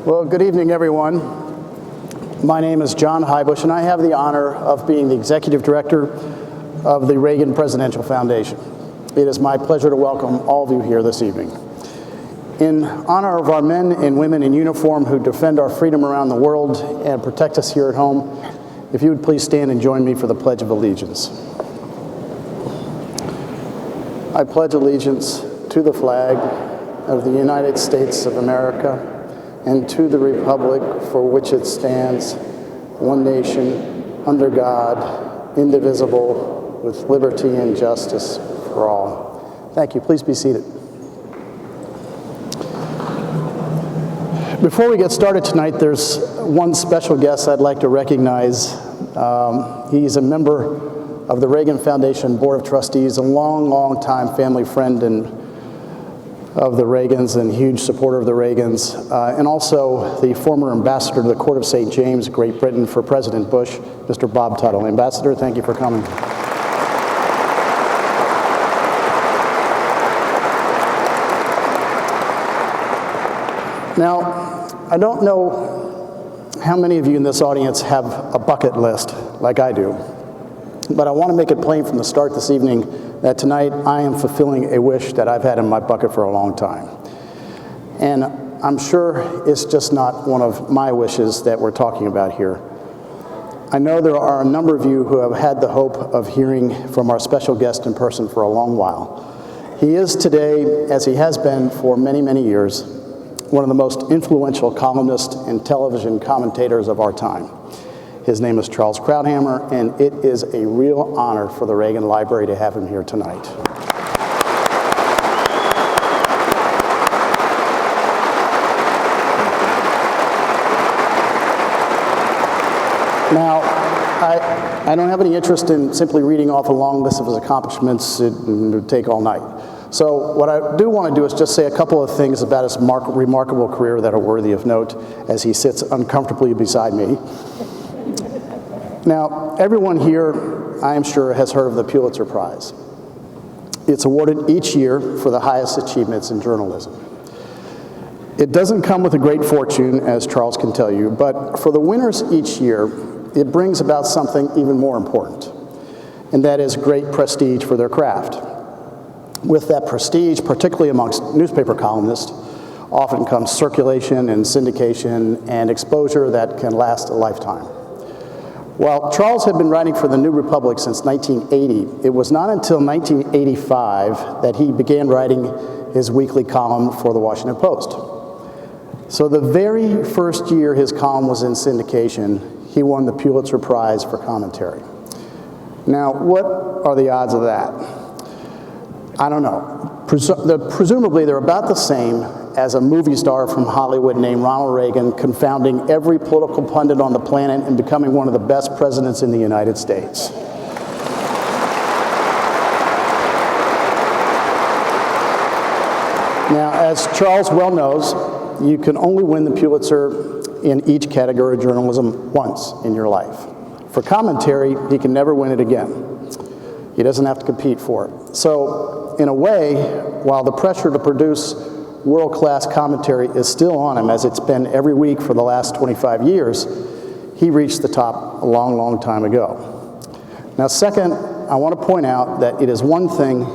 Well, good evening, everyone. My name is John Highbush, and I have the honor of being the Executive Director of the Reagan Presidential Foundation. It is my pleasure to welcome all of you here this evening. In honor of our men and women in uniform who defend our freedom around the world and protect us here at home, if you would please stand and join me for the Pledge of Allegiance. I pledge allegiance to the flag of the United States of America and to the republic for which it stands, one nation, under God, indivisible, with liberty and justice for all. Thank you. Please be seated. Before we get started tonight, there's one special guest I'd like to recognize. He's a member of the Reagan Foundation Board of Trustees, a long time family friend of the Reagans and huge supporter of the Reagans, and also the former ambassador to the Court of St. James, Great Britain, for President Bush, Mr. Bob Tuttle. Ambassador, thank you for coming. Now, I don't know how many of you in this audience have a bucket list like I do, but I want to make it plain from the start this evening that tonight I am fulfilling a wish that I've had in my bucket for a long time. And I'm sure it's just not one of my wishes that we're talking about here. I know there are a number of you who have had the hope of hearing from our special guest in person for a long while. He is today, as he has been for many years, one of the most influential columnists and television commentators of our time. His name is Charles Krauthammer, and it is a real honor for the Reagan Library to have him here tonight. Now, I don't have any interest in simply reading off a long list of his accomplishments. It would take all night. So what I do want to do is just say a couple of things about his remarkable career that are worthy of note as he sits uncomfortably beside me. Now, everyone here, I am sure, has heard of the Pulitzer Prize. It's awarded each year for the highest achievements in journalism. It doesn't come with a great fortune, as Charles can tell you, but for the winners each year, it brings about something even more important, and that is great prestige for their craft. With that prestige, particularly amongst newspaper columnists, often comes circulation and syndication and exposure that can last a lifetime. While Charles had been writing for the New Republic since 1980, it was not until 1985 that he began writing his weekly column for the Washington Post. So the very first year his column was in syndication, he won the Pulitzer Prize for commentary. Now, what are the odds of that? I don't know. Presumably they're about the same as a movie star from Hollywood named Ronald Reagan confounding every political pundit on the planet and becoming one of the best presidents in the United States. Now, as Charles well knows, you can only win the Pulitzer in each category of journalism once in your life. For commentary, he can never win it again. He doesn't have to compete for it. So, in a way, while the pressure to produce world-class commentary is still on him, as it's been every week for the last 25 years, he reached the top a long time ago. Now, second, I want to point out that it is one thing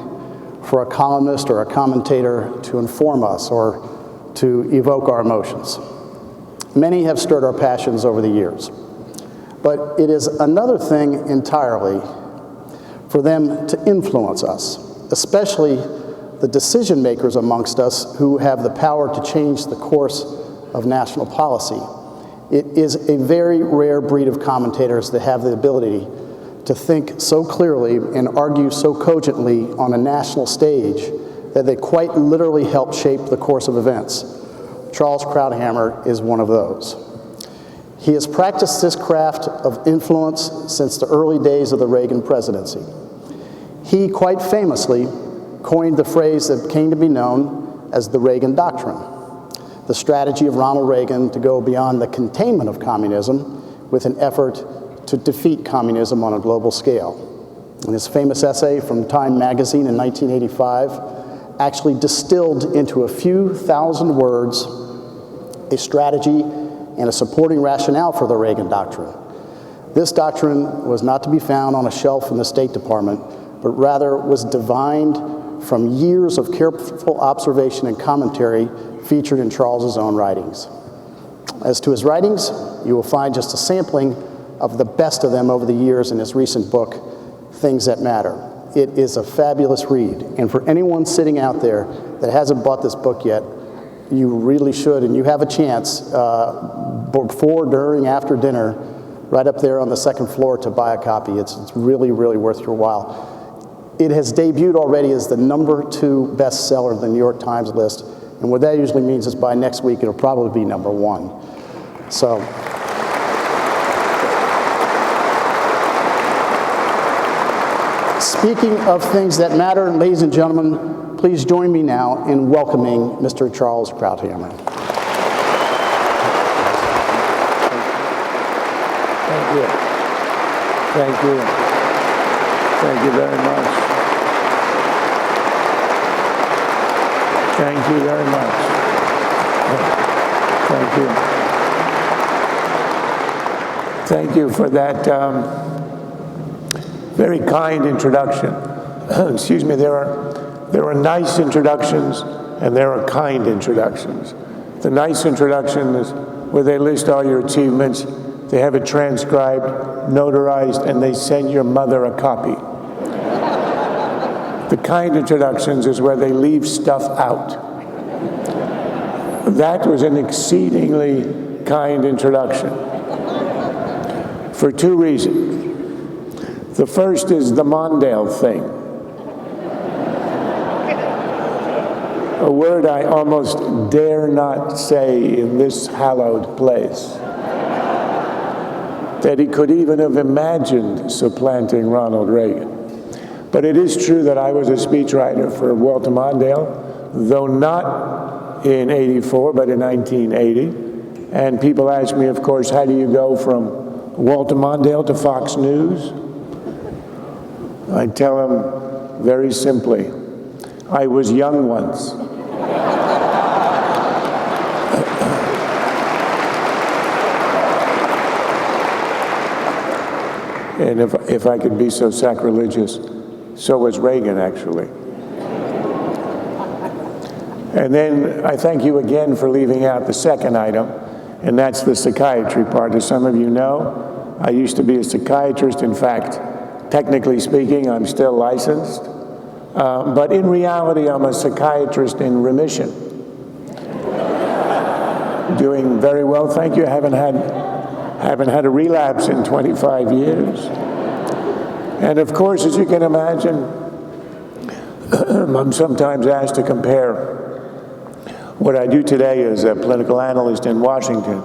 for a columnist or a commentator to inform us or to evoke our emotions. Many have stirred our passions over the years. But it is another thing entirely for them to influence us, especially the decision makers amongst us who have the power to change the course of national policy. It is a very rare breed of commentators that have the ability to think so clearly and argue so cogently on a national stage that they quite literally help shape the course of events. Charles Krauthammer is one of those. He has practiced this craft of influence since the early days of the Reagan presidency. He quite famously coined the phrase that came to be known as the Reagan Doctrine, the strategy of Ronald Reagan to go beyond the containment of communism with an effort to defeat communism on a global scale. And his famous essay from Time magazine in 1985 actually distilled into a few thousand words a strategy, and a supporting rationale for the Reagan Doctrine. This doctrine was not to be found on a shelf in the State Department, but rather was divined from years of careful observation and commentary featured in Charles's own writings. As to his writings, you will find just a sampling of the best of them over the years in his recent book, Things That Matter. It is a fabulous read, and for anyone sitting out there that hasn't bought this book yet, you really should, and you have a chance before, during, after dinner, right up there on the second floor to buy a copy. It's really, really worth your while. It has debuted already as the #2 bestseller of the New York Times list, and what that usually means is by next week it'll probably be #1. So, speaking of things that matter, ladies and gentlemen, please join me now in welcoming Mr. Charles Krauthammer. Thank you. Thank you. Thank you very much. Thank you very much. Thank you. Thank you for that very kind introduction. Excuse me, there are nice introductions and there are kind introductions. The nice introduction is where they list all your achievements, they have it transcribed, notarized, and they send your mother a copy. The kind introductions is where they leave stuff out. That was an exceedingly kind introduction for 2 reasons. The first is the Mondale thing. A word I almost dare not say in this hallowed place. That he could even have imagined supplanting Ronald Reagan. But it is true that I was a speechwriter for Walter Mondale, though not in '84, but in 1980. And people ask me, of course, how do you go from Walter Mondale to Fox News? I tell them very simply, I was young once. And if I could be so sacrilegious, so was Reagan, actually. And then I thank you again for leaving out the second item, and that's the psychiatry part. As some of you know, I used to be a psychiatrist. In fact, technically speaking, I'm still licensed. But in reality, I'm a psychiatrist in remission. Doing very well, thank you. I haven't had a relapse in 25 years. And of course, as you can imagine, I'm sometimes asked to compare what I do today as a political analyst in Washington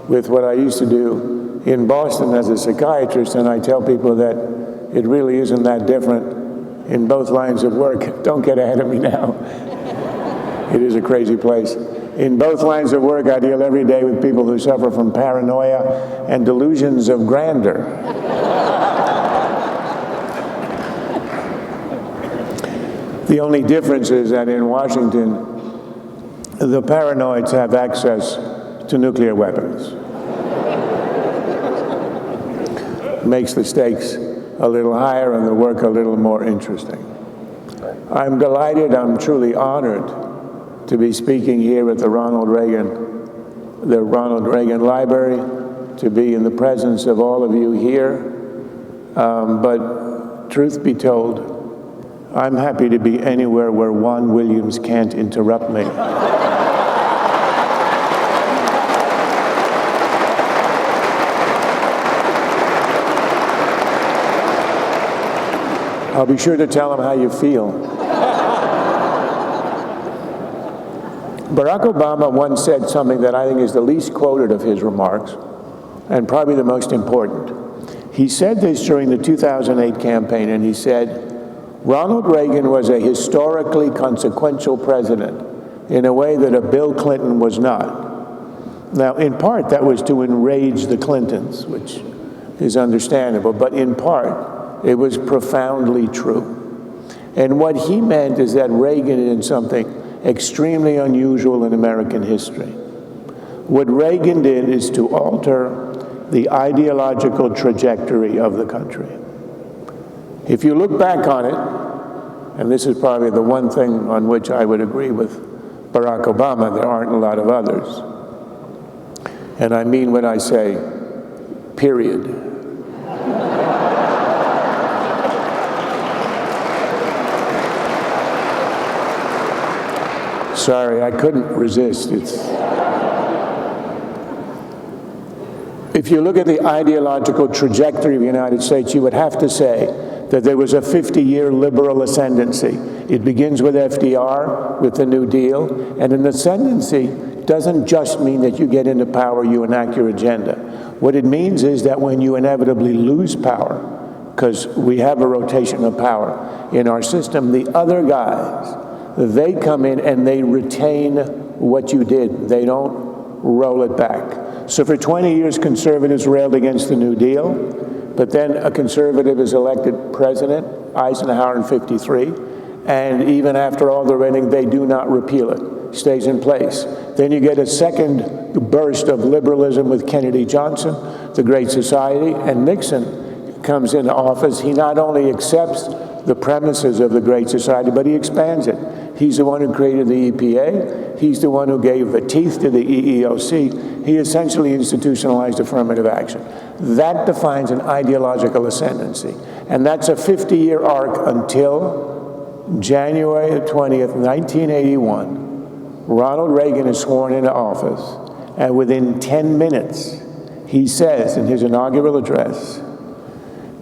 with what I used to do in Boston as a psychiatrist, and I tell people that it really isn't that different in both lines of work. Don't get ahead of me now. It is a crazy place. In both lines of work, I deal every day with people who suffer from paranoia and delusions of grandeur. The only difference is that in Washington, the paranoids have access to nuclear weapons. Makes the stakes a little higher and the work a little more interesting. I'm delighted, I'm truly honored to be speaking here at the Ronald Reagan Library, to be in the presence of all of you here. But truth be told, I'm happy to be anywhere where Juan Williams can't interrupt me. I'll be sure to tell him how you feel. Barack Obama once said something that I think is the least quoted of his remarks, and probably the most important. He said this during the 2008 campaign, and he said, Ronald Reagan was a historically consequential president in a way that a Bill Clinton was not. Now, in part, that was to enrage the Clintons, which is understandable, but in part, it was profoundly true. And what he meant is that Reagan did something extremely unusual in American history. What Reagan did is to alter the ideological trajectory of the country. If you look back on it, and this is probably the one thing on which I would agree with Barack Obama, there aren't a lot of others. And I mean what I say, period. Sorry, I couldn't resist. If you look at the ideological trajectory of the United States, you would have to say that there was a 50-year liberal ascendancy. It begins with FDR, with the New Deal, and an ascendancy doesn't just mean that you get into power, you enact your agenda. What it means is that when you inevitably lose power, because we have a rotation of power in our system, the other guys, they come in and they retain what you did. They don't roll it back. So for 20 years, conservatives railed against the New Deal, but then a conservative is elected president, Eisenhower in '53, and even after all the railing, they do not repeal it. Stays in place. Then you get a second burst of liberalism with Kennedy Johnson, the Great Society, and Nixon comes into office. He not only accepts the premises of the Great Society, but he expands it. He's the one who created the EPA. He's the one who gave the teeth to the EEOC. He essentially institutionalized affirmative action. That defines an ideological ascendancy. And that's a 50-year arc until January 20th, 1981. Ronald Reagan is sworn into office, and within 10 minutes, he says in his inaugural address,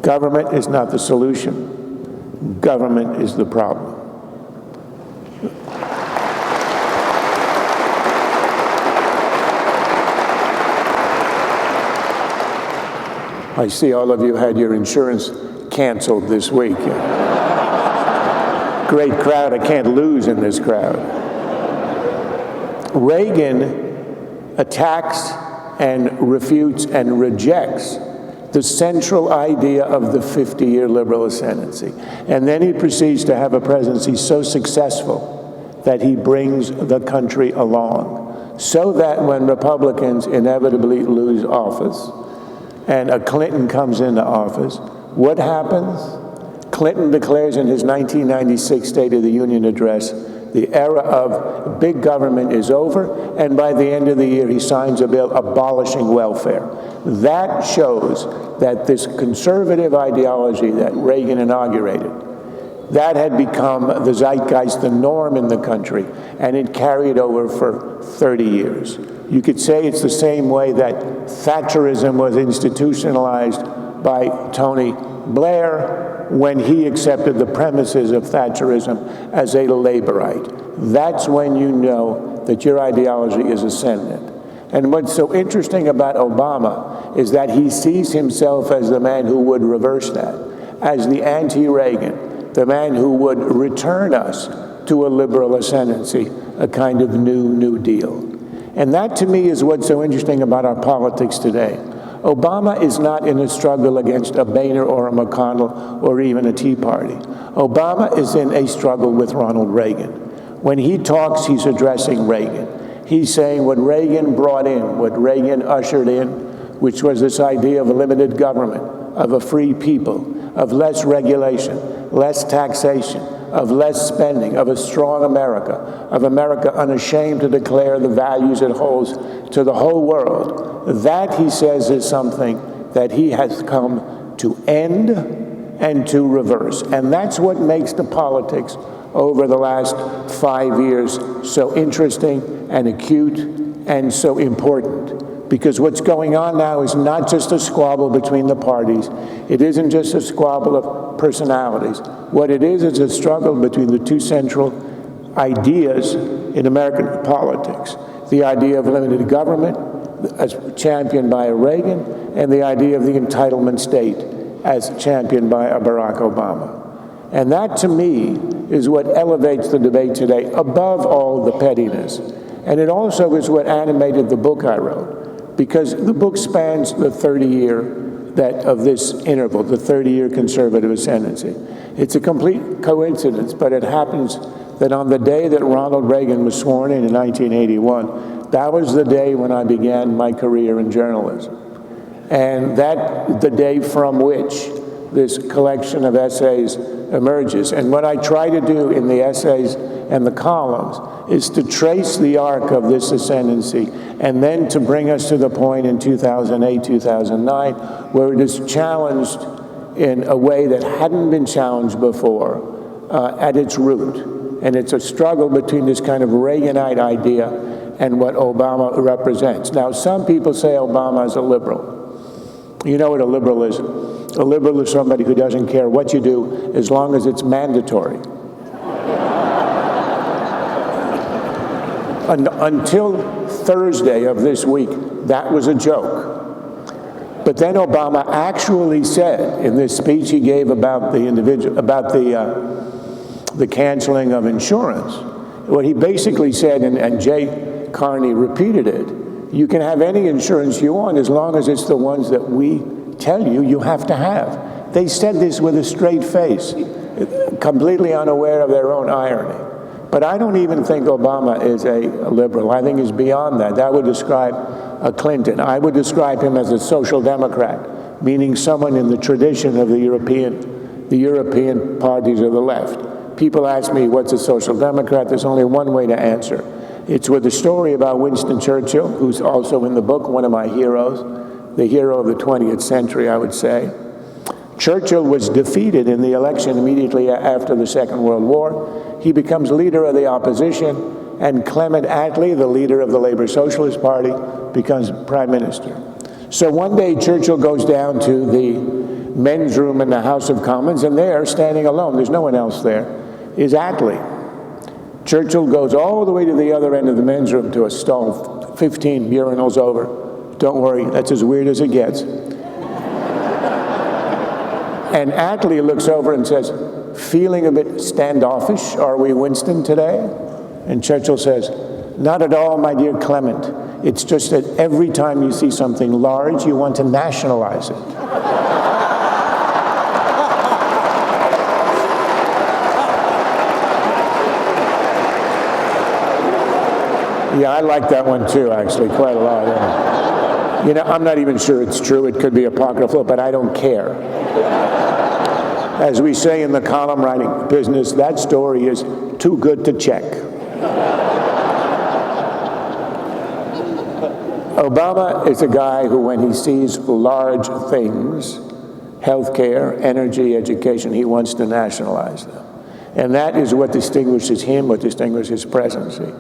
government is not the solution, government is the problem. I see all of you had your insurance canceled this week. Great crowd, I can't lose in this crowd. Reagan attacks and refutes and rejects the central idea of the 50-year liberal ascendancy. And then he proceeds to have a presidency so successful that he brings the country along, so that when Republicans inevitably lose office and a Clinton comes into office, what happens? Clinton declares in his 1996 State of the Union address, the era of big government is over, and by the end of the year, he signs a bill abolishing welfare. That shows that this conservative ideology that Reagan inaugurated, that had become the zeitgeist, the norm in the country, and it carried over for 30 years. You could say it's the same way that Thatcherism was institutionalized by Tony Blair when he accepted the premises of Thatcherism as a laborite. That's when you know that your ideology is ascendant. And what's so interesting about Obama is that he sees himself as the man who would reverse that, as the anti-Reagan, the man who would return us to a liberal ascendancy, a kind of New Deal. And that, to me, is what's so interesting about our politics today. Obama is not in a struggle against a Boehner or a McConnell or even a Tea Party. Obama is in a struggle with Ronald Reagan. When he talks, he's addressing Reagan. He's saying what Reagan brought in, what Reagan ushered in, which was this idea of a limited government, of a free people, of less regulation, less taxation, of less spending, of a strong America, of America unashamed to declare the values it holds to the whole world. That, he says, is something that he has come to end and to reverse. And that's what makes the politics over the last 5 years so interesting and acute and so important. Because what's going on now is not just a squabble between the parties. It isn't just a squabble of personalities. What it is a struggle between the two central ideas in American politics. The idea of limited government, as championed by Reagan, and the idea of the entitlement state as championed by Barack Obama. And that, to me, is what elevates the debate today above all the pettiness. And it also is what animated the book I wrote. Because the book spans the 30-year of this interval, the 30-year conservative ascendancy. It's a complete coincidence, but it happens that on the day that Ronald Reagan was sworn in 1981, that was the day when I began my career in journalism. And that the day from which this collection of essays emerges. And what I try to do in the essays and the columns is to trace the arc of this ascendancy and then to bring us to the point in 2008, 2009, where it is challenged in a way that hadn't been challenged before at its root. And it's a struggle between this kind of Reaganite idea and what Obama represents. Now, some people say Obama is a liberal. You know what a liberal is? A liberal is somebody who doesn't care what you do as long as it's mandatory. Until Thursday of this week, that was a joke. But then Obama actually said in this speech he gave about the canceling of insurance, what he basically said, and Jay Carney repeated it, you can have any insurance you want as long as it's the ones that we tell you you have to have. They said this with a straight face, completely unaware of their own irony. But I don't even think Obama is a liberal. I think he's beyond that. That would describe a Clinton. I would describe him as a social democrat, meaning someone in the tradition of the European parties of the left. People ask me, what's a social democrat? There's only one way to answer. It's with the story about Winston Churchill, who's also in the book, one of my heroes, the hero of the 20th century, I would say. Churchill was defeated in the election immediately after the Second World War. He becomes leader of the opposition, and Clement Attlee, the leader of the Labor Socialist Party, becomes prime minister. So one day Churchill goes down to the men's room in the House of Commons, and there, standing alone, there's no one else there, is Attlee. Churchill goes all the way to the other end of the men's room to a stall 15 urinals over. Don't worry, that's as weird as it gets. And Attlee looks over and says, feeling a bit standoffish, are we, Winston, today? And Churchill says, not at all, my dear Clement. It's just that every time you see something large, you want to nationalize it. Yeah, I like that one too, actually, quite a lot. Yeah. You know, I'm not even sure it's true. It could be apocryphal, but I don't care. As we say in the column writing business, that story is too good to check. Obama is a guy who, when he sees large things, healthcare, energy, education, he wants to nationalize them. And that is what distinguishes him, what distinguishes his presidency.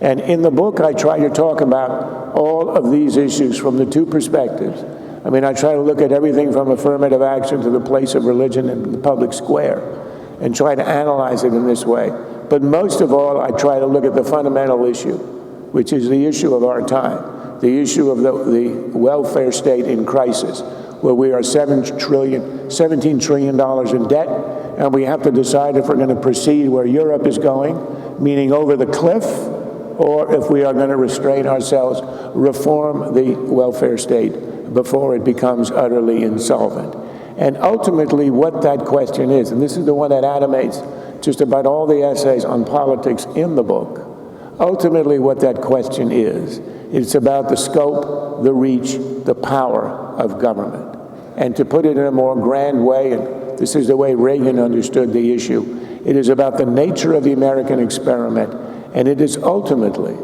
And in the book, I try to talk about all of these issues from the two perspectives. I mean, I try to look at everything from affirmative action to the place of religion in the public square and try to analyze it in this way. But most of all, I try to look at the fundamental issue, which is the issue of our time, the issue of the welfare state in crisis, where we are $17 trillion in debt, and we have to decide if we're going to proceed where Europe is going, meaning over the cliff, or if we are going to restrain ourselves, reform the welfare state before it becomes utterly insolvent. And ultimately what that question is, and this is the one that animates just about all the essays on politics in the book, ultimately what that question is, it's about the scope, the reach, the power of government. And to put it in a more grand way, and this is the way Reagan understood the issue, it is about the nature of the American experiment, and it is ultimately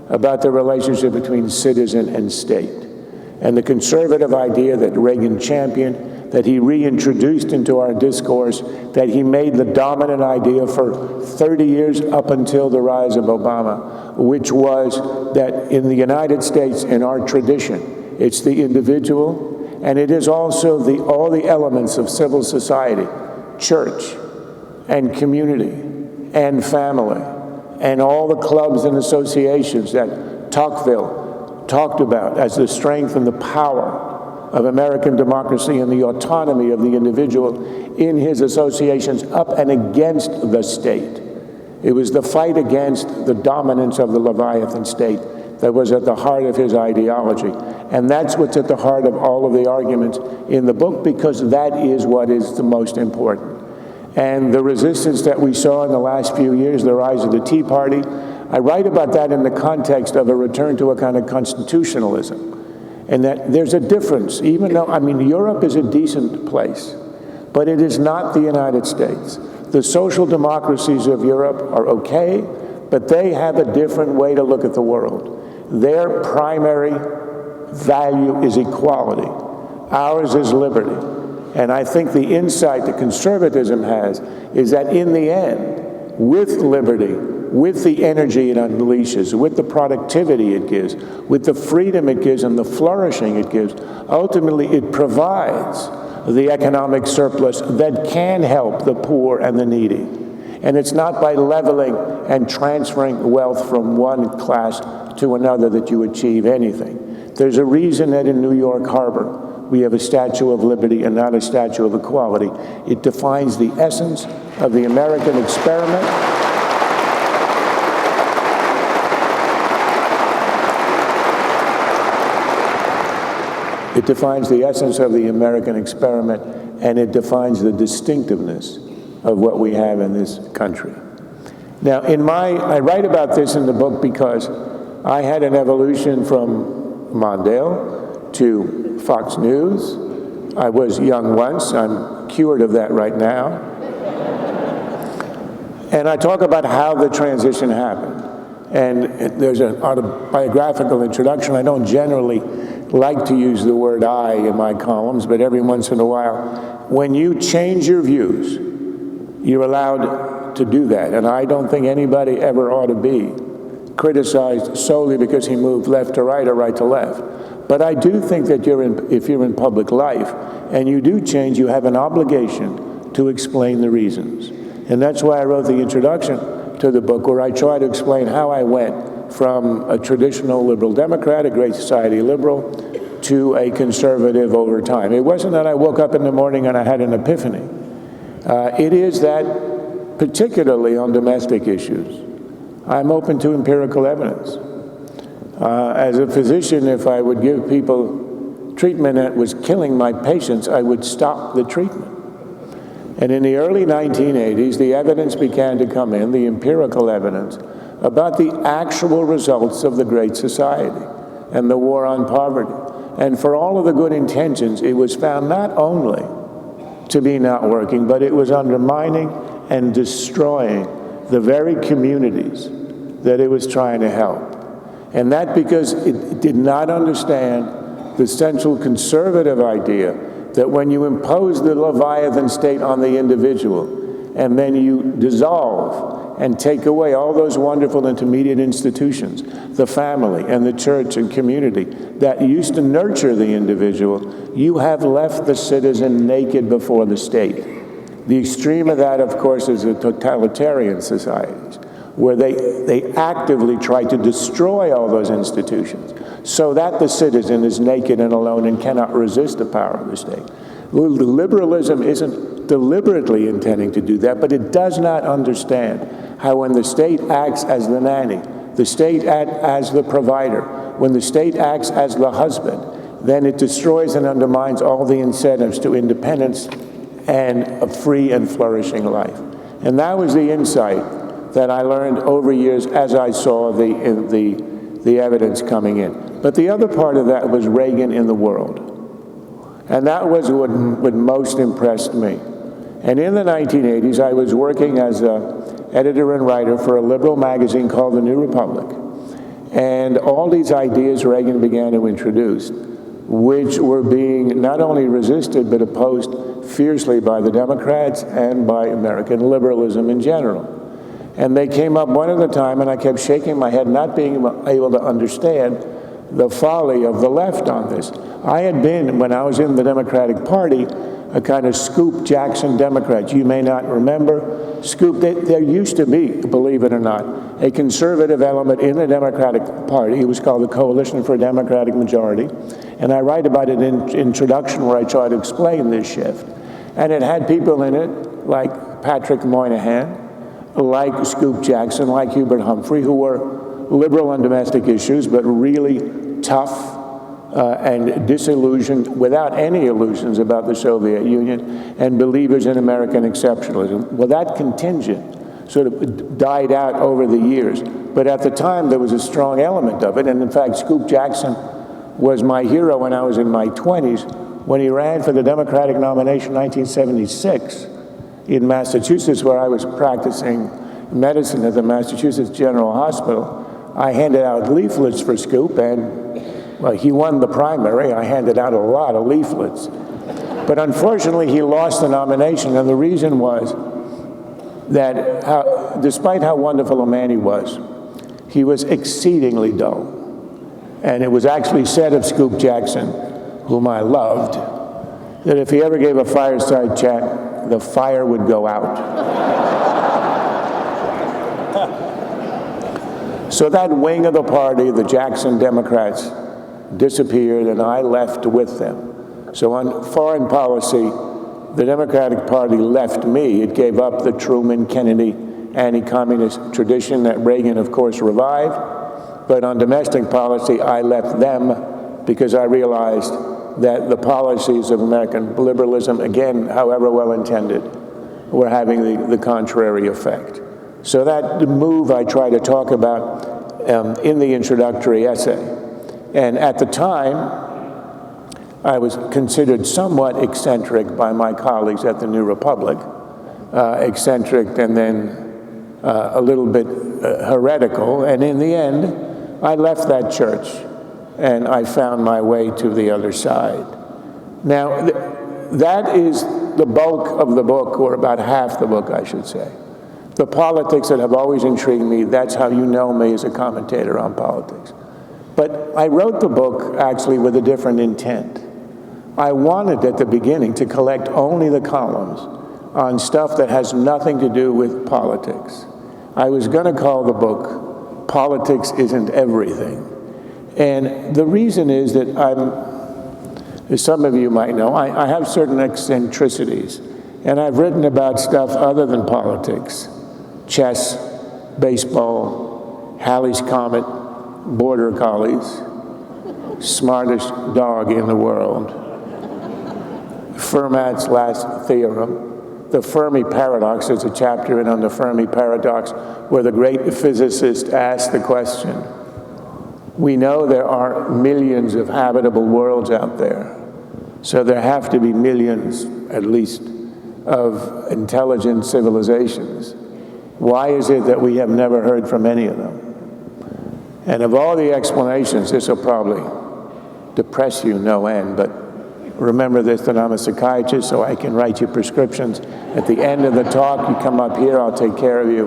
about the relationship between citizen and state. And the conservative idea that Reagan championed, that he reintroduced into our discourse, that he made the dominant idea for 30 years up until the rise of Obama, which was that in the United States, in our tradition, it's the individual, and it is also all the elements of civil society, church and community and family, and all the clubs and associations that Tocqueville talked about as the strength and the power of American democracy and the autonomy of the individual in his associations up and against the state. It was the fight against the dominance of the Leviathan state that was at the heart of his ideology. And that's what's at the heart of all of the arguments in the book, because that is what is the most important. and the resistance that we saw in the last few years, the rise of the Tea Party. I write about that in the context of a return to a kind of constitutionalism, and that there's a difference, even though, I mean, Europe is a decent place, but it is not the United States. The social democracies of Europe are okay, but they have a different way to look at the world. Their primary value is equality. Ours is liberty. And I think the insight that conservatism has is that in the end, with liberty, with the energy it unleashes, with the productivity it gives, with the freedom it gives and the flourishing it gives, ultimately it provides the economic surplus that can help the poor and the needy. And it's not by leveling and transferring wealth from one class to another that you achieve anything. There's a reason that in New York Harbor we have a Statue of Liberty and not a Statue of Equality. It defines the essence of the American experiment. It defines the essence of the American experiment, and it defines the distinctiveness of what we have in this country. Now, I write about this in the book because I had an evolution from Mondale to Fox News. I was young once. I'm cured of that right now. And I talk about how the transition happened. And there's an autobiographical introduction. I don't generally like to use the word I in my columns, but every once in a while, when you change your views, you're allowed to do that. And I don't think anybody ever ought to be criticized solely because he moved left to right or right to left. But I do think that if you're in public life and you do change, you have an obligation to explain the reasons. And that's why I wrote the introduction to the book, where I try to explain how I went from a traditional liberal Democrat, a Great Society liberal, to a conservative over time. It wasn't that I woke up in the morning and I had an epiphany. It is that, particularly on domestic issues, I'm open to empirical evidence. As a physician, if I would give people treatment that was killing my patients, I would stop the treatment. And in the early 1980s, the evidence began to come in, the empirical evidence, about the actual results of the Great Society and the war on poverty. And for all of the good intentions, it was found not only to be not working, but it was undermining and destroying the very communities that it was trying to help. And that because it did not understand the central conservative idea that when you impose the Leviathan state on the individual, and then you dissolve and take away all those wonderful intermediate institutions, the family and the church and community that used to nurture the individual, you have left the citizen naked before the state. The extreme of that, of course, is the totalitarian societies, where they actively try to destroy all those institutions so that the citizen is naked and alone and cannot resist the power of the state. Liberalism isn't deliberately intending to do that, but it does not understand how when the state acts as the nanny, the state acts as the provider, when the state acts as the husband, then it destroys and undermines all the incentives to independence and a free and flourishing life. And that was the insight that I learned over years as I saw the evidence coming in. But the other part of that was Reagan in the world. And that was what most impressed me. And in the 1980s, I was working as an editor and writer for a liberal magazine called The New Republic. And all these ideas Reagan began to introduce, which were being not only resisted but opposed fiercely by the Democrats and by American liberalism in general. And they came up one at a time, and I kept shaking my head, not being able to understand the folly of the left on this. I had been, when I was in the Democratic Party, a kind of Scoop Jackson Democrat. You may not remember Scoop. There used to be, believe it or not, a conservative element in the Democratic Party. It was called the Coalition for a Democratic Majority. And I write about it in introduction where I try to explain this shift. And it had people in it like Patrick Moynihan, like Scoop Jackson, like Hubert Humphrey, who were liberal on domestic issues, but really tough and disillusioned, without any illusions about the Soviet Union, and believers in American exceptionalism. Well, that contingent sort of died out over the years. But at the time, there was a strong element of it. And in fact, Scoop Jackson was my hero when I was in my 20s, when he ran for the Democratic nomination in 1976 in Massachusetts, where I was practicing medicine at the Massachusetts General Hospital. I handed out leaflets for Scoop, and well, he won the primary. I handed out a lot of leaflets. But unfortunately, he lost the nomination, and the reason was that despite how wonderful a man he was exceedingly dull. And it was actually said of Scoop Jackson, whom I loved, that if he ever gave a fireside chat, the fire would go out. So that wing of the party, the Jackson Democrats, disappeared, and I left with them. So on foreign policy, the Democratic Party left me. It gave up the Truman, Kennedy, anti-communist tradition that Reagan, of course, revived. But on domestic policy, I left them because I realized that the policies of American liberalism, again, however well-intended, were having the contrary effect. So that move I try to talk about in the introductory essay. And at the time, I was considered somewhat eccentric by my colleagues at the New Republic, eccentric and then a little bit heretical. And in the end, I left that church and I found my way to the other side. Now, that is the bulk of the book, or about half the book, I should say. The politics that have always intrigued me, that's how you know me as a commentator on politics. But I wrote the book actually with a different intent. I wanted at the beginning to collect only the columns on stuff that has nothing to do with politics. I was going to call the book Politics Isn't Everything. And the reason is that as some of you might know, I have certain eccentricities. And I've written about stuff other than politics: chess, baseball, Halley's Comet, border collies, smartest dog in the world, Fermat's last theorem, the Fermi paradox. There's a chapter on the Fermi paradox where the great physicist asked the question, we know there are millions of habitable worlds out there, so there have to be millions, at least, of intelligent civilizations. Why is it that we have never heard from any of them? And of all the explanations, this will probably depress you no end, but remember this, that I'm a psychiatrist, so I can write you prescriptions. At the end of the talk, you come up here, I'll take care of you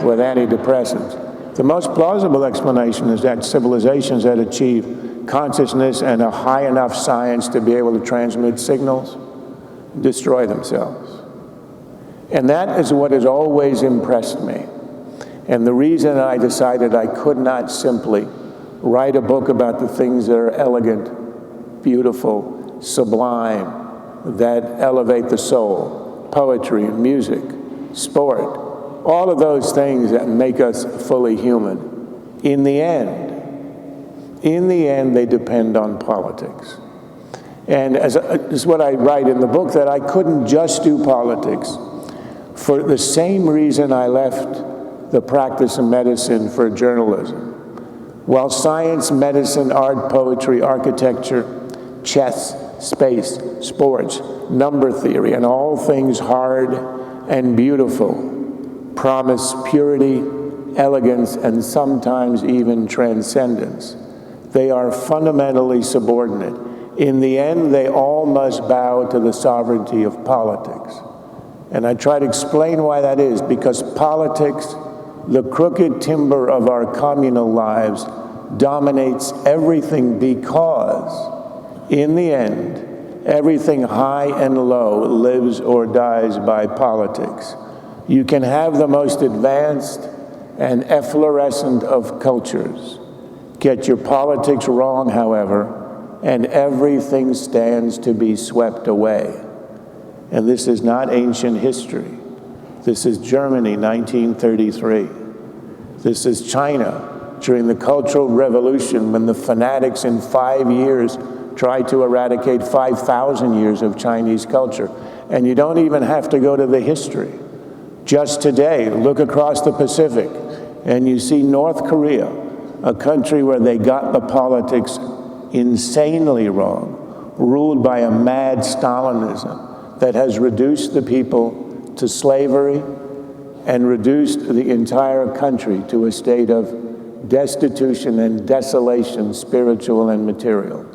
with antidepressants. The most plausible explanation is that civilizations that achieve consciousness and a high enough science to be able to transmit signals destroy themselves. And that is what has always impressed me. And the reason I decided I could not simply write a book about the things that are elegant, beautiful, sublime, that elevate the soul, poetry and music, sport, all of those things that make us fully human. In the end, they depend on politics. And as is what I write in the book, that I couldn't just do politics. For the same reason I left the practice of medicine for journalism. While science, medicine, art, poetry, architecture, chess, space, sports, number theory, and all things hard and beautiful promise purity, elegance, and sometimes even transcendence, they are fundamentally subordinate. In the end, they all must bow to the sovereignty of politics. And I try to explain why that is, because politics, the crooked timber of our communal lives, dominates everything, because in the end, everything high and low lives or dies by politics. You can have the most advanced and efflorescent of cultures. Get your politics wrong, however, and everything stands to be swept away. And this is not ancient history. This is Germany, 1933. This is China, during the Cultural Revolution, when the fanatics in 5 years tried to eradicate 5,000 years of Chinese culture. And you don't even have to go to the history. Just today, look across the Pacific, and you see North Korea, a country where they got the politics insanely wrong, ruled by a mad Stalinism that has reduced the people to slavery and reduced the entire country to a state of destitution and desolation, spiritual and material.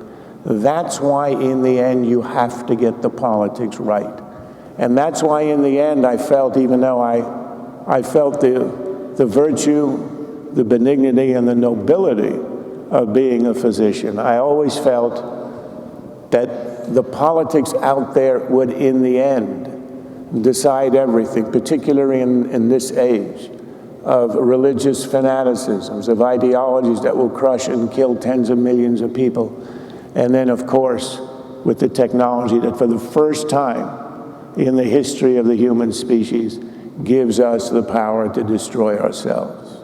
That's why in the end you have to get the politics right. And that's why in the end I felt, even though I felt the virtue, the benignity, and the nobility of being a physician, I always felt that the politics out there would in the end decide everything, particularly in this age of religious fanaticisms, of ideologies that will crush and kill tens of millions of people. And then, of course, with the technology that for the first time in the history of the human species gives us the power to destroy ourselves.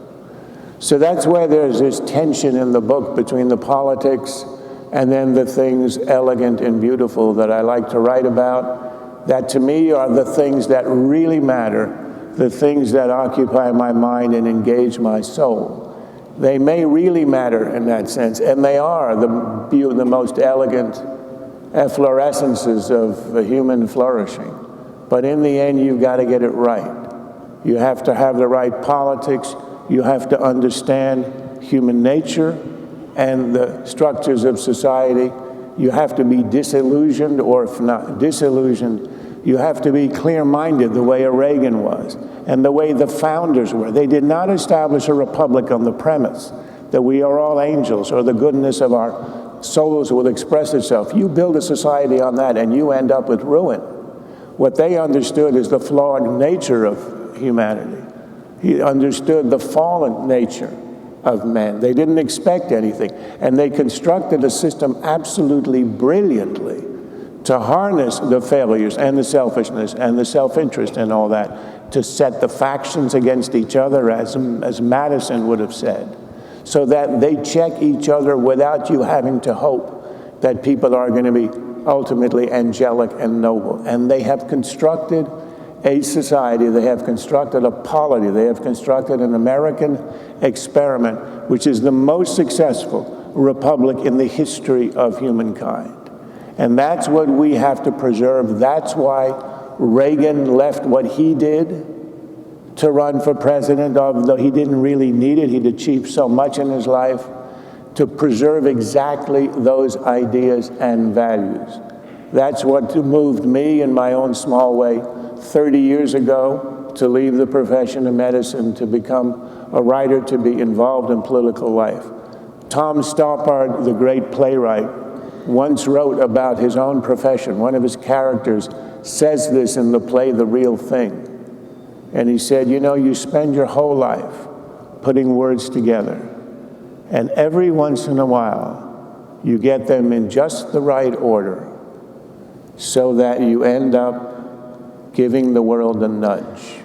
So that's where there's this tension in the book between the politics and then the things elegant and beautiful that I like to write about, that to me are the things that really matter, the things that occupy my mind and engage my soul. They may really matter in that sense, and they are the most elegant efflorescences of human flourishing. But in the end, you've got to get it right. You have to have the right politics. You have to understand human nature and the structures of society. You have to be disillusioned, or if not disillusioned, you have to be clear-minded the way a Reagan was and the way the founders were. They did not establish a republic on the premise that we are all angels or the goodness of our souls will express itself. You build a society on that and you end up with ruin. What they understood is the flawed nature of humanity. He understood the fallen nature of men. They didn't expect anything. And they constructed a system absolutely brilliantly to harness the failures and the selfishness and the self-interest and all that, to set the factions against each other, as Madison would have said, so that they check each other without you having to hope that people are going to be ultimately angelic and noble. And they have constructed a society, they have constructed a polity, they have constructed an American experiment, which is the most successful republic in the history of humankind. And that's what we have to preserve. That's why Reagan left what he did to run for president, although he didn't really need it. He'd achieved so much in his life, to preserve exactly those ideas and values. That's what moved me in my own small way 30 years ago to leave the profession of medicine, to become a writer, to be involved in political life. Tom Stoppard, the great playwright, once wrote about his own profession. One of his characters says this in the play The Real Thing. And he said, you know, you spend your whole life putting words together, and every once in a while you get them in just the right order so that you end up giving the world a nudge.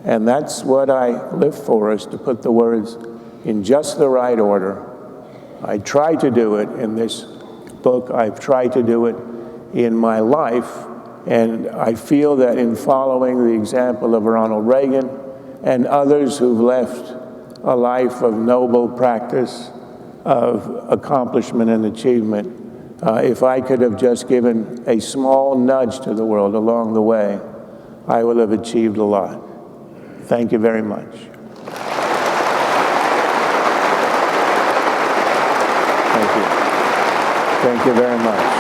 And that's what I live for, is to put the words in just the right order. I try to do it in this book. I've tried to do it in my life, and I feel that in following the example of Ronald Reagan and others who've left a life of noble practice, of accomplishment and achievement, if I could have just given a small nudge to the world along the way, I will have achieved a lot. Thank you very much. Thank you. Thank you very much.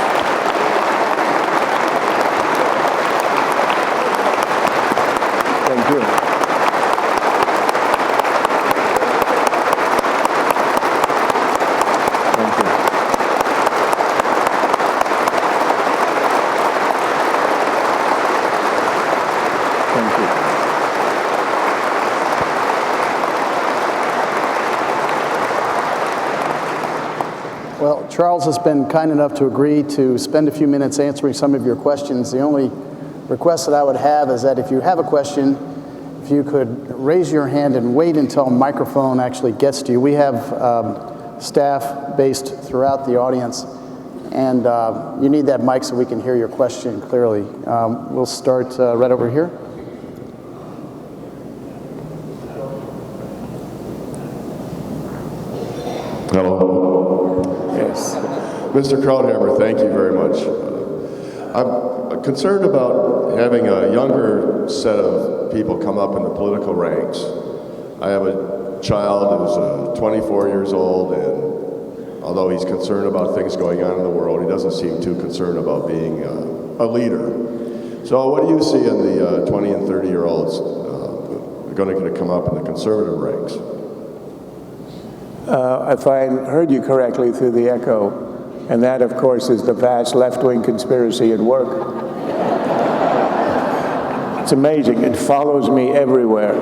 Thank you. Thank you. Thank you. Well, Charles has been kind enough to agree to spend a few minutes answering some of your questions. The only request that I would have is that if you have a question if you could raise your hand and wait until a microphone actually gets to you. We have staff based throughout the audience, and you need that mic so we can hear your question clearly. We'll start right over here. Hello. Yes. Mr. Krauthammer, thank you very much. I'm concerned about having a younger set of people come up in the political ranks. I have a child who's 24 years old, and although he's concerned about things going on in the world, he doesn't seem too concerned about being a leader. So what do you see in the 20 and 30-year-olds going to come up in the conservative ranks? If I heard you correctly through the echo, and that, of course, is the vast left-wing conspiracy at work. It's amazing. It follows me everywhere.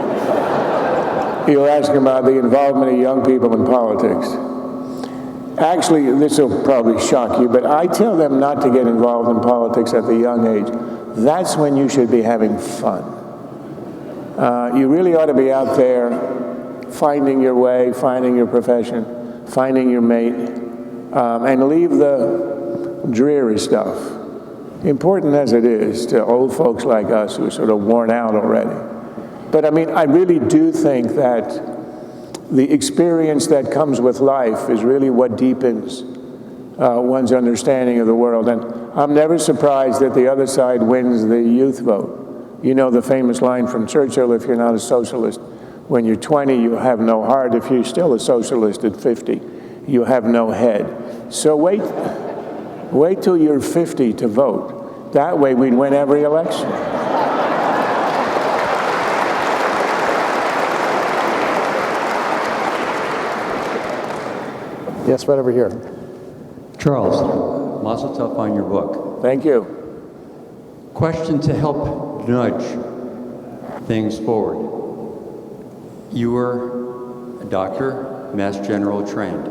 You're asking about the involvement of young people in politics. Actually, this will probably shock you, but I tell them not to get involved in politics at the young age. That's when you should be having fun. You really ought to be out there finding your way, finding your profession, finding your mate, and leave the dreary stuff, important as it is to old folks like us who are sort of worn out already. But I mean, I really do think that the experience that comes with life is really what deepens one's understanding of the world. And I'm never surprised that the other side wins the youth vote. You know the famous line from Churchill, if you're not a socialist when you're 20, you have no heart. If you're still a socialist at 50, you have no head. So wait till you're 50 to vote. That way we'd win every election. Yes, right over here. Charles, mazel tov on your book. Thank you. Question to help nudge things forward. You were a doctor, Mass General trained.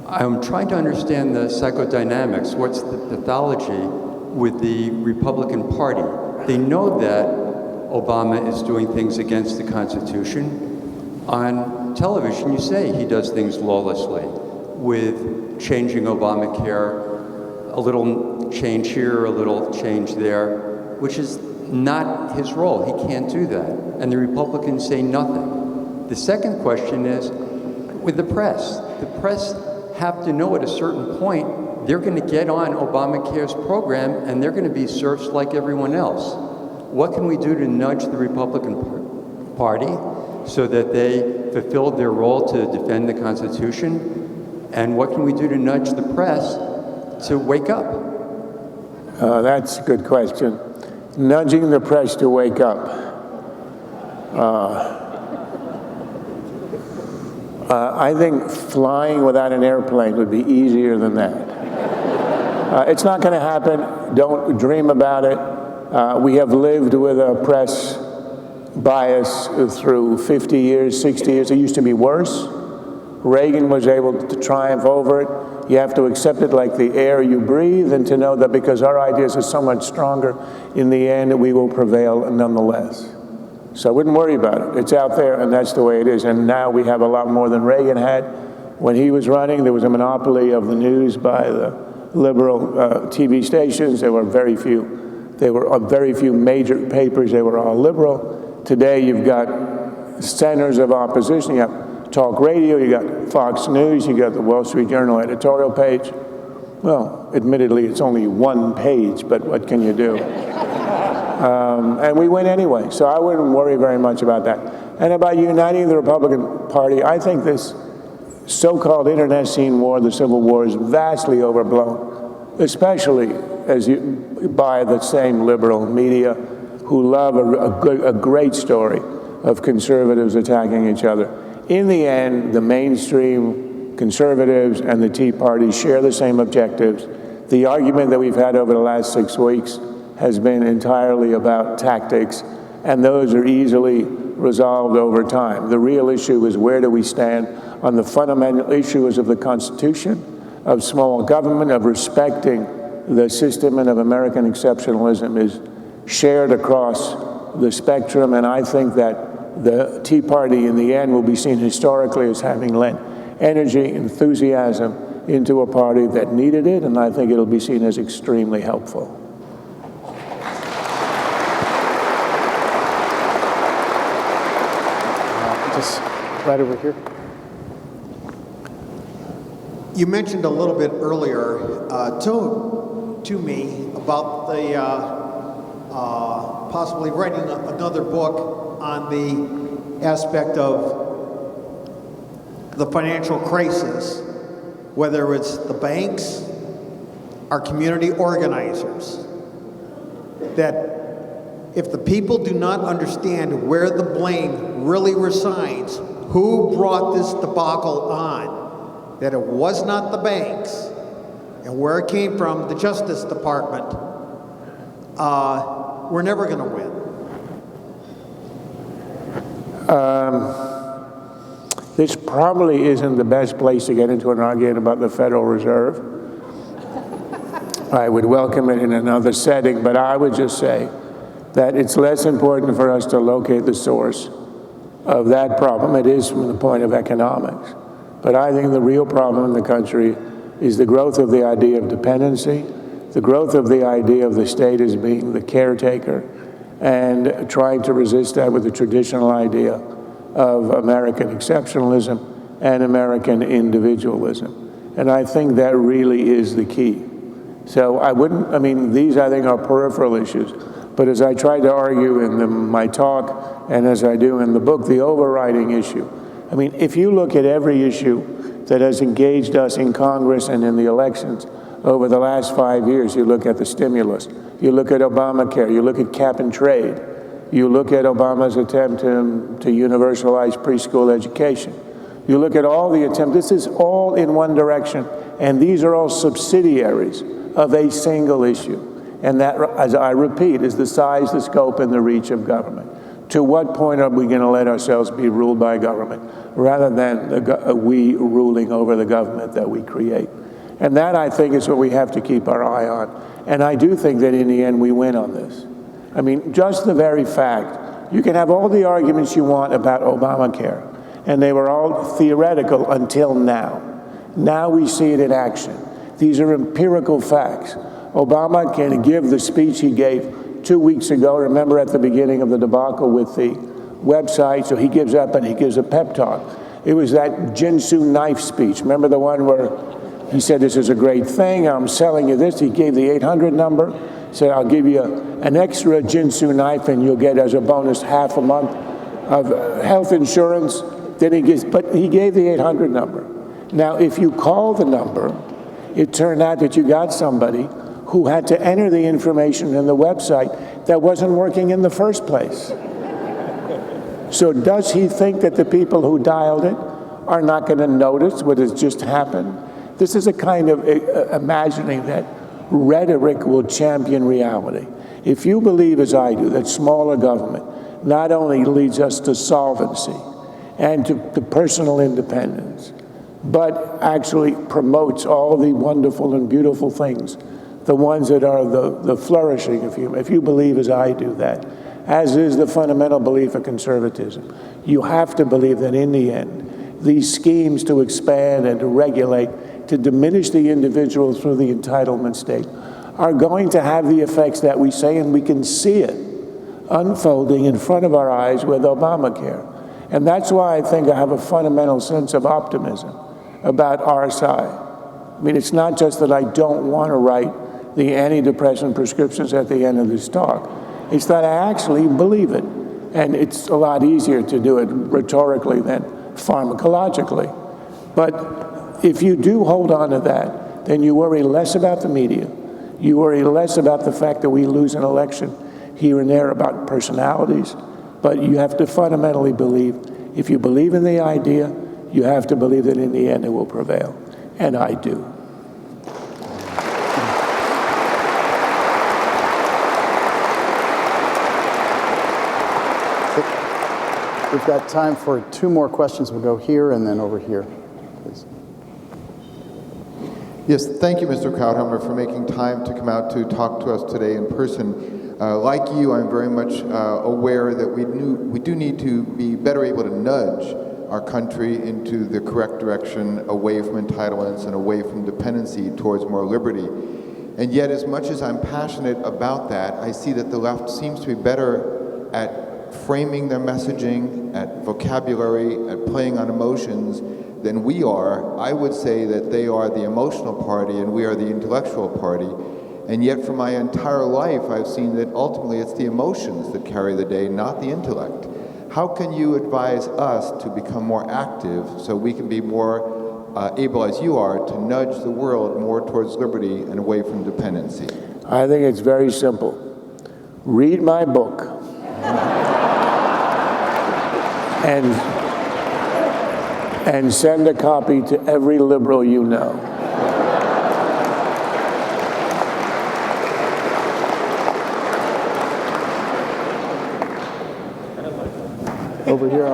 I'm trying to understand the psychodynamics. What's the pathology with the Republican Party? They know that Obama is doing things against the Constitution. On television, you say he does things lawlessly with changing Obamacare, a little change here, a little change there, which is not his role. He can't do that. And the Republicans say nothing. The second question is with the press. The press have to know at a certain point they're going to get on Obamacare's program and they're going to be serfs like everyone else. What can we do to nudge the Republican Party so that they fulfill their role to defend the Constitution? And what can we do to nudge the press to wake up? That's a good question. Nudging the press to wake up. I think flying without an airplane would be easier than that. It's not going to happen. Don't dream about it. We have lived with a press bias through 50 years, 60 years. It used to be worse. Reagan was able to triumph over it. You have to accept it like the air you breathe and to know that because our ideas are so much stronger, in the end, we will prevail nonetheless. So I wouldn't worry about it. It's out there, and that's the way it is. And now we have a lot more than Reagan had. When he was running, there was a monopoly of the news by the liberal TV stations. There were very few. There were very few major papers. They were all liberal. Today, you've got centers of opposition. You have talk radio. You got Fox News. You got the Wall Street Journal editorial page. Well, admittedly, it's only one page, but what can you do? And we win anyway, so I wouldn't worry very much about that. And about uniting the Republican Party, I think this so-called internecine war, the Civil War, is vastly overblown, especially by the same liberal media who love a great story of conservatives attacking each other. In the end, the mainstream conservatives and the Tea Party share the same objectives. The argument that we've had over the last 6 weeks has been entirely about tactics, and those are easily resolved over time. The real issue is where do we stand on the fundamental issues of the Constitution, of small government, of respecting the system, and of American exceptionalism is shared across the spectrum, and I think that the Tea Party in the end will be seen historically as having lent energy, enthusiasm into a party that needed it, and I think it'll be seen as extremely helpful. Just right over here. You mentioned a little bit earlier to me about the possibly writing another book on the aspect of the financial crisis, whether it's the banks, our community organizers, that if the people do not understand where the blame really resides, who brought this debacle on, that it was not the banks, and where it came from, the Justice Department, we're never going to win. This probably isn't the best place to get into an argument about the Federal Reserve. I would welcome it in another setting, but I would just say that it's less important for us to locate the source of that problem. It is from the point of economics. But I think the real problem in the country is the growth of the idea of dependency, the growth of the idea of the state as being the caretaker, and trying to resist that with the traditional idea of American exceptionalism and American individualism. And I think that really is the key. So these I think are peripheral issues. But as I tried to argue in my talk, and as I do in the book, the overriding issue, if you look at every issue that has engaged us in Congress and in the elections over the last 5 years, you look at the stimulus, you look at Obamacare, you look at cap and trade, you look at Obama's attempt to universalize preschool education, you look at all the attempts, this is all in one direction, and these are all subsidiaries of a single issue. And that, as I repeat, is the size, the scope, and the reach of government. To what point are we going to let ourselves be ruled by government rather than we ruling over the government that we create? And that, I think, is what we have to keep our eye on. And I do think that in the end we win on this. Just the very fact, you can have all the arguments you want about Obamacare, and they were all theoretical until now. Now we see it in action. These are empirical facts. Obama can give the speech he gave 2 weeks ago, remember at the beginning of the debacle with the website, so he gives up and he gives a pep talk. It was that Jinsu knife speech. Remember the one where he said, this is a great thing, I'm selling you this. He gave the 800 number, said, I'll give you an extra Jinsu knife and you'll get as a bonus half a month of health insurance. Then he gave the 800 number. Now, if you call the number, it turned out that you got somebody who had to enter the information in the website that wasn't working in the first place. So does he think that the people who dialed it are not going to notice what has just happened? This is a kind of imagining that rhetoric will champion reality. If you believe, as I do, that smaller government not only leads us to solvency and to personal independence, but actually promotes all the wonderful and beautiful things, the ones that are the flourishing of human. If you believe, as I do, that, as is the fundamental belief of conservatism, you have to believe that in the end, these schemes to expand and to regulate, to diminish the individual through the entitlement state, are going to have the effects that we say, and we can see it unfolding in front of our eyes with Obamacare. And that's why I think I have a fundamental sense of optimism about our side. It's not just that I don't want to write the antidepressant prescriptions at the end of this talk. It's that I actually believe it. And it's a lot easier to do it rhetorically than pharmacologically. But if you do hold on to that, then you worry less about the media. You worry less about the fact that we lose an election here and there about personalities. But you have to fundamentally believe, if you believe in the idea, you have to believe that in the end it will prevail. And I do. We've got time for 2 more questions. We'll go here and then over here, please. Yes, thank you, Mr. Krauthammer, for making time to come out to talk to us today in person. Like you, I'm very much aware that we do need to be better able to nudge our country into the correct direction, away from entitlements and away from dependency towards more liberty. And yet, as much as I'm passionate about that, I see that the left seems to be better at framing their messaging, at vocabulary, at playing on emotions than we are. I would say that they are the emotional party and we are the intellectual party. And yet for my entire life, I've seen that ultimately it's the emotions that carry the day, not the intellect. How can you advise us to become more active so we can be more able, as you are, to nudge the world more towards liberty and away from dependency? I think it's very simple. Read my book. and send a copy to every liberal you know. Over here,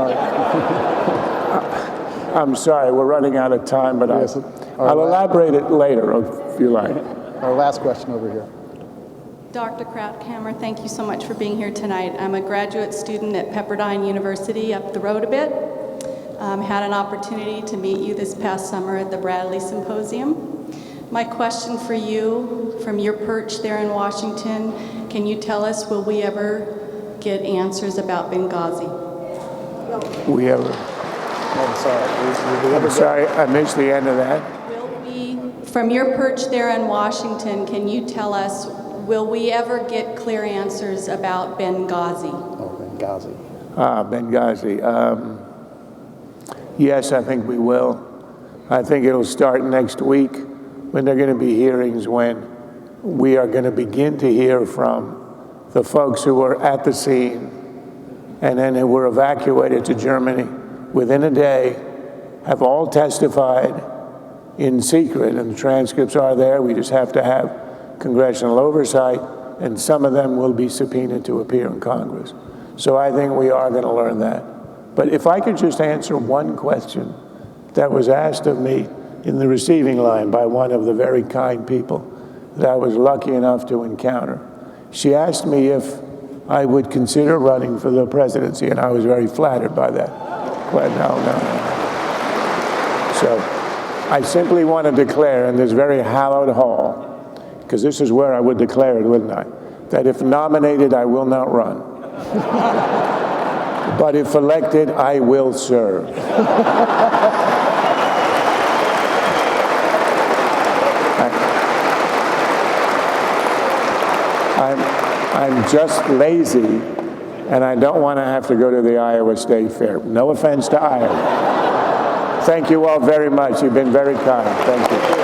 I'm sorry, we're running out of time, but Yes, I'll elaborate it later if you like. our last question over here. Dr. Krauthammer, thank you so much for being here tonight. I'm a graduate student at Pepperdine University up the road a bit. Had an opportunity to meet you this past summer at the Bradley Symposium. My question for you, from your perch there in Washington, can you tell us, will we ever get answers about Benghazi? We ever? I'm sorry, I missed the end of that. Will we, from your perch there in Washington, can you tell us, will we ever get clear answers about Benghazi? Oh, Benghazi. Benghazi. Yes, I think we will. I think it'll start next week when there are going to be hearings when we are going to begin to hear from the folks who were at the scene and then who were evacuated to Germany within a day, have all testified in secret, and the transcripts are there. We just have to have congressional oversight, and some of them will be subpoenaed to appear in Congress. So I think we are going to learn that. But if I could just answer one question that was asked of me in the receiving line by one of the very kind people that I was lucky enough to encounter. She asked me if I would consider running for the presidency, and I was very flattered by that. But no. So I simply want to declare in this very hallowed hall, because this is where I would declare it, wouldn't I? That if nominated, I will not run. But if elected, I will serve. I'm just lazy, and I don't want to have to go to the Iowa State Fair. No offense to Iowa. Thank you all very much. You've been very kind. Thank you.